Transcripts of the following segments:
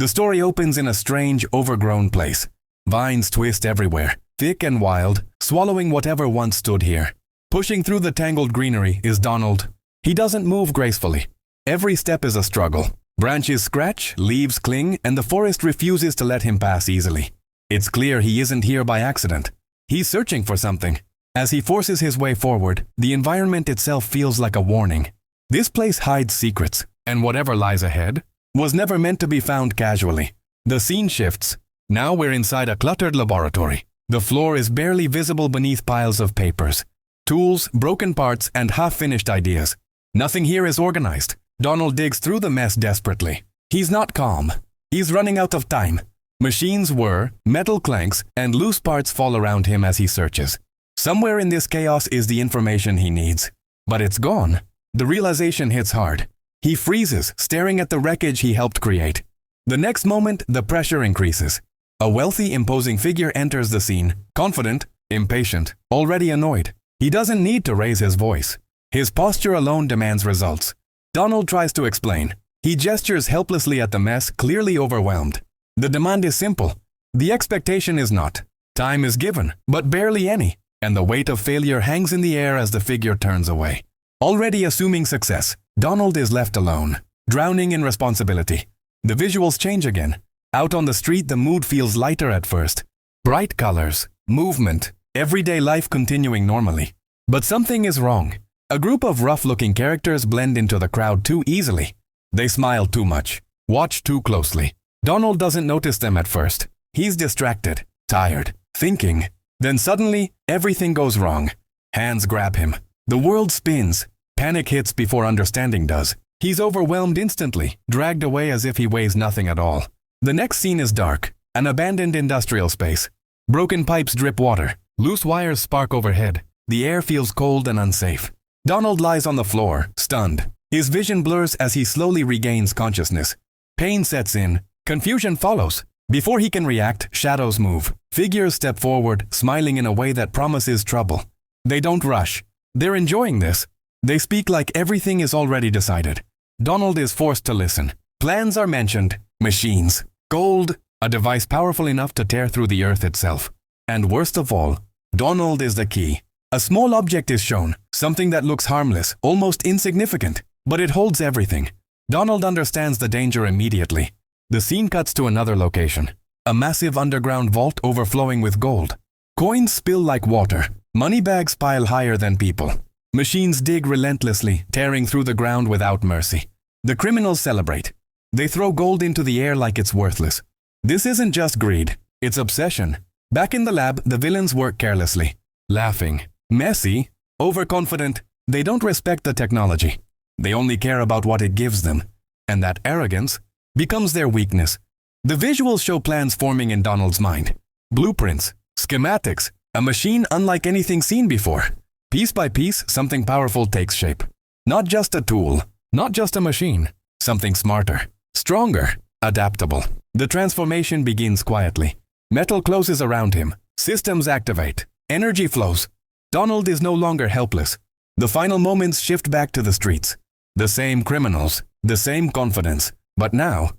The story opens in a strange, overgrown place. Vines twist everywhere, thick and wild, swallowing whatever once stood here. Pushing through the tangled greenery is Donald. He doesn't move gracefully. Every step is a struggle. Branches scratch, leaves cling, and the forest refuses to let him pass easily. It's clear he isn't here by accident. He's searching for something. As he forces his way forward, the environment itself feels like a warning. This place hides secrets, and whatever lies ahead was never meant to be found casually. The scene shifts. Now we're inside a cluttered laboratory. The floor is barely visible beneath piles of papers, tools, broken parts, and half-finished ideas. Nothing here is organized. Donald digs through the mess desperately. He's not calm. He's running out of time. Machines whir, metal clanks, and loose parts fall around him as he searches. Somewhere in this chaos is the information he needs. But it's gone. The realization hits hard. He freezes, staring at the wreckage he helped create. The next moment, the pressure increases. A wealthy, imposing figure enters the scene, confident, impatient, already annoyed. He doesn't need to raise his voice. His posture alone demands results. Donald tries to explain. He gestures helplessly at the mess, clearly overwhelmed. The demand is simple. The expectation is not. Time is given, but barely any, and the weight of failure hangs in the air as the figure turns away. Already assuming success, Donald is left alone, drowning in responsibility. The visuals change again. Out on the street, the mood feels lighter at first. Bright colors, movement, everyday life continuing normally. But something is wrong. A group of rough-looking characters blend into the crowd too easily. They smile too much, watch too closely. Donald doesn't notice them at first. He's distracted, tired, thinking. Then suddenly, everything goes wrong. Hands grab him. The world spins. Panic hits before understanding does. He's overwhelmed instantly, dragged away as if he weighs nothing at all. The next scene is dark. An abandoned industrial space. Broken pipes drip water. Loose wires spark overhead. The air feels cold and unsafe. Donald lies on the floor, stunned. His vision blurs as he slowly regains consciousness. Pain sets in. Confusion follows. Before he can react, shadows move. Figures step forward, smiling in a way that promises trouble. They don't rush. They're enjoying this. They speak like everything is already decided. Donald is forced to listen. Plans are mentioned. Machines. Gold. A device powerful enough to tear through the earth itself. And worst of all, Donald is the key. A small object is shown, something that looks harmless, almost insignificant, but it holds everything. Donald understands the danger immediately. The scene cuts to another location. A massive underground vault overflowing with gold. Coins spill like water. Money bags pile higher than people. Machines dig relentlessly, tearing through the ground without mercy. The criminals celebrate. They throw gold into the air like it's worthless. This isn't just greed, it's obsession. Back in the lab, the villains work carelessly. Laughing. Messy. Overconfident. They don't respect the technology. They only care about what it gives them. And that arrogance becomes their weakness. The visuals show plans forming in Donald's mind. Blueprints. Schematics. A machine unlike anything seen before. Piece by piece, something powerful takes shape. Not just a tool. Not just a machine. Something smarter. Stronger. Adaptable. The transformation begins quietly. Metal closes around him. Systems activate. Energy flows. Donald is no longer helpless. The final moments shift back to the streets. The same criminals. The same confidence. But now,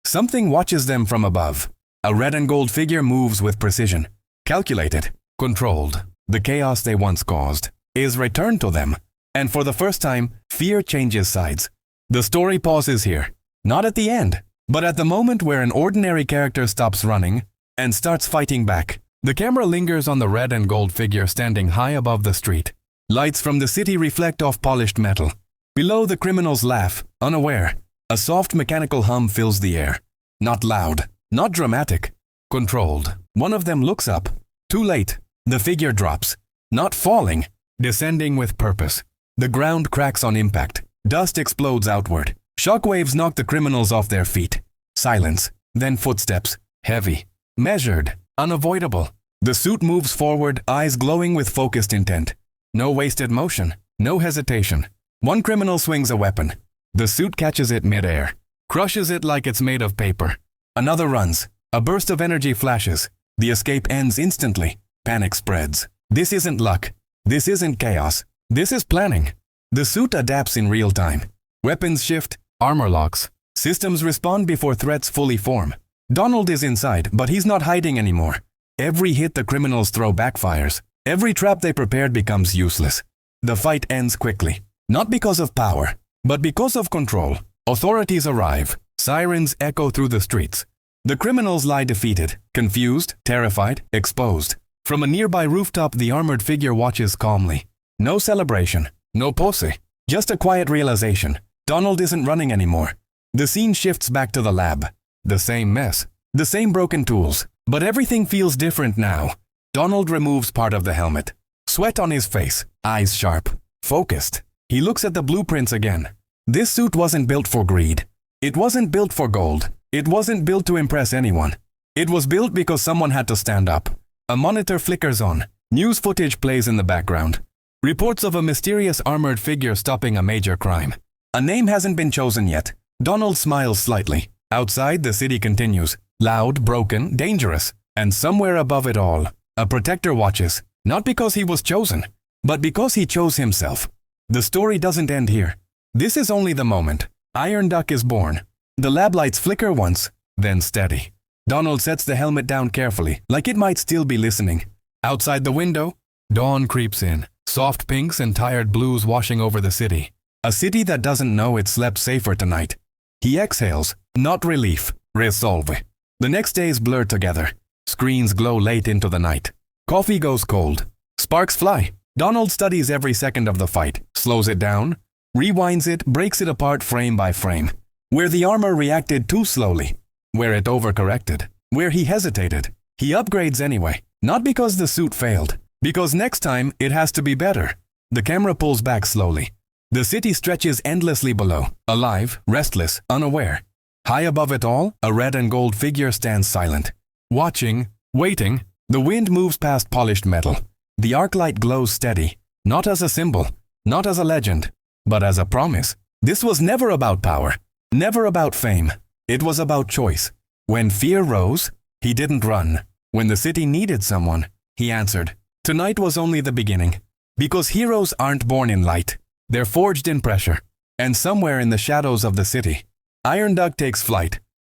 something watches them from above. A red and gold figure moves with precision. Calculated. Controlled. The chaos they once caused is returned to them. And for the first time, fear changes sides. The story pauses here. Not at the end, but at the moment where an ordinary character stops running and starts fighting back. The camera lingers on the red and gold figure standing high above the street. Lights from the city reflect off polished metal. Below, the criminals laugh, unaware. A soft mechanical hum fills the air. Not loud, not dramatic. Controlled. One of them looks up. Too late. The figure drops. Not falling, descending with purpose. The ground cracks on impact. Dust explodes outward. Shockwaves knock the criminals off their feet. Silence. Then footsteps. Heavy. Measured. Unavoidable. The suit moves forward, eyes glowing with focused intent. No wasted motion. No hesitation. One criminal swings a weapon. The suit catches it mid-air. Crushes it like it's made of paper. Another runs. A burst of energy flashes. The escape ends instantly. Panic spreads. This isn't luck. This isn't chaos. This is planning. The suit adapts in real time. Weapons shift. Armor locks. Systems respond before threats fully form. Donald is inside, but he's not hiding anymore. Every hit the criminals throw backfires. Every trap they prepared becomes useless. The fight ends quickly. Not because of power, but because of control. Authorities arrive. Sirens echo through the streets. The criminals lie defeated, confused, terrified, exposed. From a nearby rooftop, the armored figure watches calmly. No celebration, no pose, just a quiet realization. Donald isn't running anymore. The scene shifts back to the lab. The same mess, the same broken tools, but everything feels different now. Donald removes part of the helmet. Sweat on his face, eyes sharp, focused. He looks at the blueprints again. This suit wasn't built for greed. It wasn't built for gold. It wasn't built to impress anyone. It was built because someone had to stand up. A monitor flickers on. News footage plays in the background. Reports of a mysterious armored figure stopping a major crime. A name hasn't been chosen yet. Donald smiles slightly. Outside, the city continues. Loud, broken, dangerous. And somewhere above it all, a protector watches. Not because he was chosen, but because he chose himself. The story doesn't end here. This is only the moment. Iron Duck is born. The lab lights flicker once, then steady. Donald sets the helmet down carefully, like it might still be listening. Outside the window, dawn creeps in. Soft pinks and tired blues washing over the city. A city that doesn't know it slept safer tonight. He exhales, not relief, resolve. The next days blur together. Screens glow late into the night. Coffee goes cold. Sparks fly. Donald studies every second of the fight, slows it down, rewinds it, breaks it apart frame by frame. Where the armor reacted too slowly. Where it overcorrected. Where he hesitated. He upgrades anyway. Not because the suit failed. Because next time, it has to be better. The camera pulls back slowly. The city stretches endlessly below, alive, restless, unaware. High above it all, a red and gold figure stands silent. Watching, waiting, the wind moves past polished metal. The arc light glows steady, not as a symbol, not as a legend, but as a promise. This was never about power, never about fame. It was about choice. When fear rose, he didn't run. When the city needed someone, he answered. Tonight was only the beginning. Because heroes aren't born in light. They're forged in pressure. And somewhere in the shadows of the city, Iron Duck takes flight,